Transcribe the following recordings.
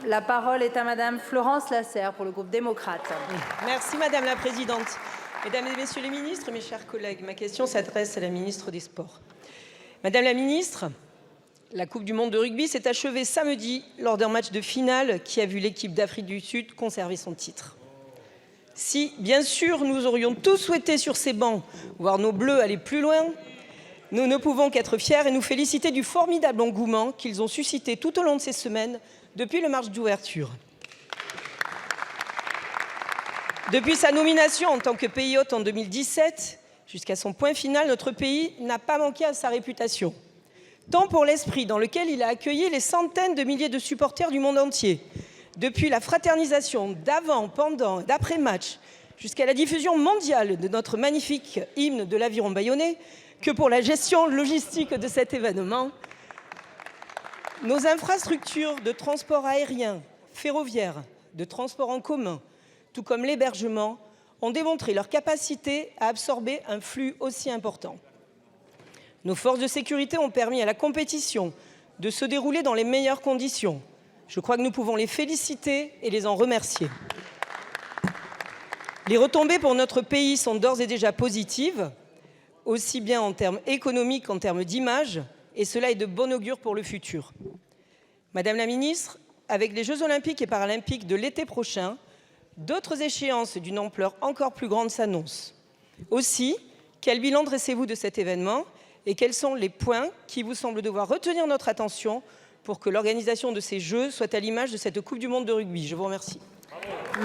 La parole est à Madame Florence Lasserre pour le groupe démocrate. Merci Madame la Présidente. Mesdames et Messieurs les ministres, mes chers collègues, ma question s'adresse à la ministre des Sports. Madame la ministre, la Coupe du monde de rugby s'est achevée samedi lors d'un match de finale qui a vu l'équipe d'Afrique du Sud conserver son titre. Si, bien sûr, nous aurions tous souhaité sur ces bancs voir nos Bleus aller plus loin, nous ne pouvons qu'être fiers et nous féliciter du formidable engouement qu'ils ont suscité tout au long de ces semaines depuis le match d'ouverture. Depuis sa nomination en tant que pays hôte en 2017, jusqu'à son point final, notre pays n'a pas manqué à sa réputation. Tant pour l'esprit dans lequel il a accueilli les centaines de milliers de supporters du monde entier, depuis la fraternisation d'avant, pendant et d'après-match, jusqu'à la diffusion mondiale de notre magnifique hymne de l'Aviron bayonnais, que pour la gestion logistique de cet événement. Nos infrastructures de transport aérien, ferroviaire, de transport en commun, tout comme l'hébergement, ont démontré leur capacité à absorber un flux aussi important. Nos forces de sécurité ont permis à la compétition de se dérouler dans les meilleures conditions. Je crois que nous pouvons les féliciter et les en remercier. Les retombées pour notre pays sont d'ores et déjà positives, aussi bien en termes économiques qu'en termes d'image, et cela est de bon augure pour le futur. Madame la ministre, avec les Jeux olympiques et paralympiques de l'été prochain, d'autres échéances d'une ampleur encore plus grande s'annoncent. Aussi, quel bilan dressez-vous de cet événement et quels sont les points qui vous semblent devoir retenir notre attention pour que l'organisation de ces Jeux soit à l'image de cette Coupe du monde de rugby? Je vous remercie.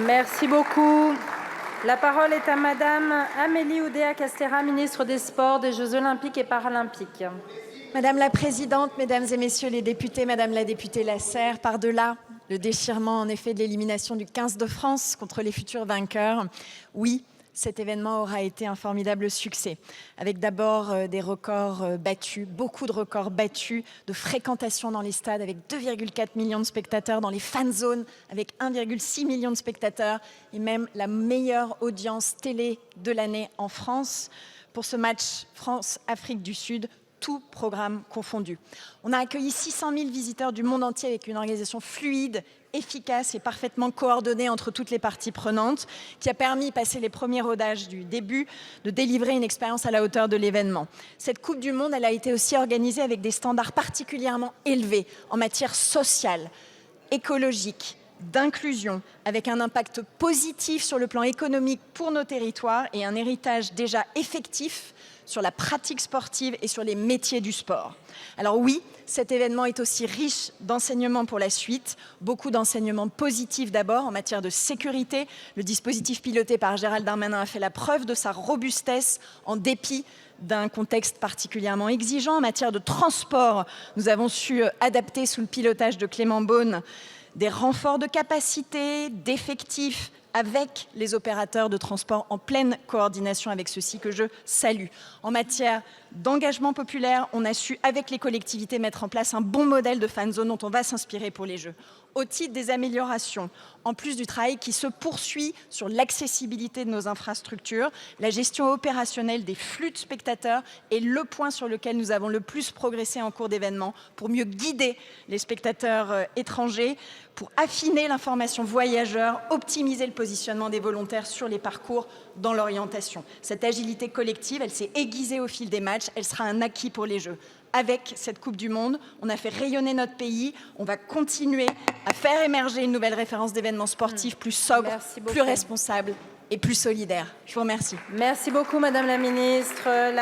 Merci beaucoup. La parole est à Madame Amélie Oudéa-Castéra, ministre des Sports, des Jeux olympiques et paralympiques. Madame la Présidente, Mesdames et Messieurs les députés, Madame la députée Lasserre, par-delà le déchirement en effet de l'élimination du 15 de France contre les futurs vainqueurs, oui, cet événement aura été un formidable succès, avec d'abord des records battus, beaucoup de records battus, de fréquentation dans les stades avec 2,4 millions de spectateurs, dans les fan zones avec 1,6 million de spectateurs et même la meilleure audience télé de l'année en France pour ce match France-Afrique du Sud, tout programme confondu. On a accueilli 600 000 visiteurs du monde entier avec une organisation fluide, efficace et parfaitement coordonnée entre toutes les parties prenantes, qui a permis, passé les premiers rodages du début, de délivrer une expérience à la hauteur de l'événement. Cette Coupe du monde, elle a été aussi organisée avec des standards particulièrement élevés en matière sociale, écologique, d'inclusion, avec un impact positif sur le plan économique pour nos territoires et un héritage déjà effectif sur la pratique sportive et sur les métiers du sport. Alors oui, cet événement est aussi riche d'enseignements pour la suite, beaucoup d'enseignements positifs d'abord en matière de sécurité. Le dispositif piloté par Gérald Darmanin a fait la preuve de sa robustesse en dépit d'un contexte particulièrement exigeant. En matière de transport, nous avons su adapter sous le pilotage de Clément Beaune des renforts de capacité, d'effectifs, avec les opérateurs de transport en pleine coordination avec ceux-ci que je salue. En matière d'engagement populaire, on a su, avec les collectivités, mettre en place un bon modèle de fan zone dont on va s'inspirer pour les Jeux. Au titre des améliorations, en plus du travail qui se poursuit sur l'accessibilité de nos infrastructures, la gestion opérationnelle des flux de spectateurs est le point sur lequel nous avons le plus progressé en cours d'événement pour mieux guider les spectateurs étrangers, pour affiner l'information voyageur, optimiser le positionnement des volontaires sur les parcours dans l'orientation. Cette agilité collective, elle s'est aiguisée au fil des matchs, elle sera un acquis pour les Jeux. Avec cette Coupe du monde, on a fait rayonner notre pays, on va continuer à faire émerger une nouvelle référence d'événements sportifs plus sobre, plus responsable et plus solidaire. Je vous remercie. Merci beaucoup, Madame la Ministre.